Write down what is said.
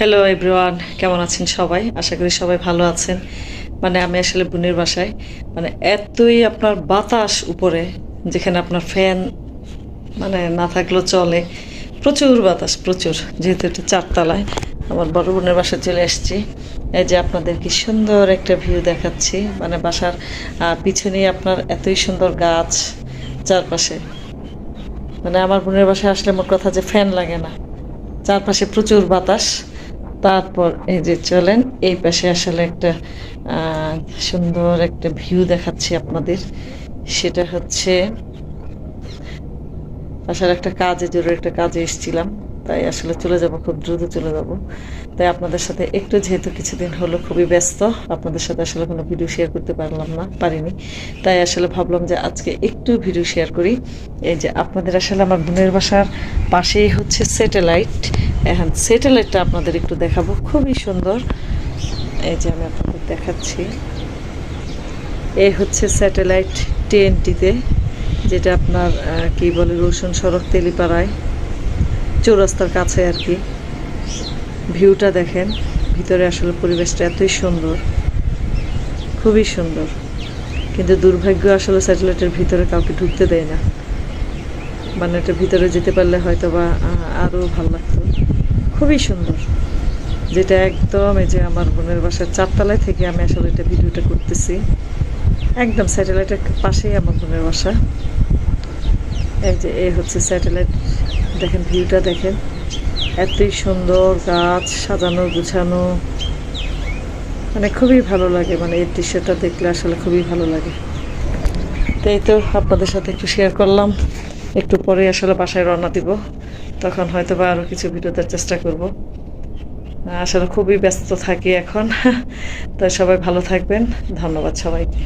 Hello everyone, কেমন আছেন সবাই? আশা করি সবাই ভালো আছেন। আমি আসলে বোনের বাসায়, এতই আপনার বাতাস উপরে, যেখানে আপনার ফ্যান না থাকলেও চলে। প্রচুর বাতাস, প্রচুর। যেহেতু এটা চারতলায়, আমার বড় বোনের বাসায় চলে আসছি। এই যে আপনাদের কি সুন্দর একটা ভিউ দেখাচ্ছি, বাসার পিছনেই আপনার এতই সুন্দর গাছ চারপাশে। আমার বোনের বাসায় আসলে মোট কথা যে ফ্যান লাগে না, চারপাশে প্রচুর বাতাস। তারপর এই যে চলেন এই পাশে আসলে একটা সুন্দর একটা ভিউ দেখাচ্ছি আপনাদের। সেটা হচ্ছে আসলে একটা কাজে, জরুরি একটা কাজে এসেছিলাম, তাই আসলে চলে যাব, খুব দ্রুত চলে যাব। তাই আপনাদের সাথে একটু, যেহেতু কিছুদিন হলো খুবই ব্যস্ত, আপনাদের সাথে আসলে কোনো ভিডিও শেয়ার করতে পারিনি। তাই আসলে ভাবলাম যে আজকে একটু ভিডিও শেয়ার করি। এই যে আপনাদের আসলে আমার বোনের বাসার পাশেই হচ্ছে স্যাটেলাইট। এখন স্যাটেলাইটটা আপনাদের একটু দেখাবো, খুবই সুন্দর। এই যে আমি আপনাদের দেখাচ্ছি, এই হচ্ছে স্যাটেলাইট টিএনটিতে, যেটা আপনার কি বলে, রসুন সড়ক তেলিপাড়ায় চৌরাস্তার কাছে আর কি। ভিউটা দেখেন, ভিতরে আসলে পরিবেশটা এতই সুন্দর, খুবই সুন্দর। কিন্তু দুর্ভাগ্য, আসলে স্যাটেলাইটের ভিতরে কাউকে ঢুকতে দেয় না। এটার ভিতরে যেতে পারলে হয়তো বা আরও ভালো লাগতো। খুবই সুন্দর, যেটা একদম এই যে আমার বোনের বাসার চারতলায় থেকে আমি আসলে এটা ভিডিওটা করতেছি। একদম স্যাটেলাইটের পাশেই আমার বোনের বাসা। এই যে এই হচ্ছে স্যাটেলাইট, দেখেন ভিউটা দেখেন, এতই সুন্দর গাছ সাজানো গুছানো, খুবই ভালো লাগে। এই দৃশ্যটা দেখলে আসলে খুবই ভালো লাগে। তাই তো আপনাদের সাথে একটু শেয়ার করলাম। একটু পরে আসলে বাসায় রওনা দিব, তখন হয়তো বা আরও কিছু ভিডিও দেওয়ার চেষ্টা করব। আসলে খুবই ব্যস্ত থাকি এখন। তাই সবাই ভালো থাকবেন, ধন্যবাদ সবাইকে।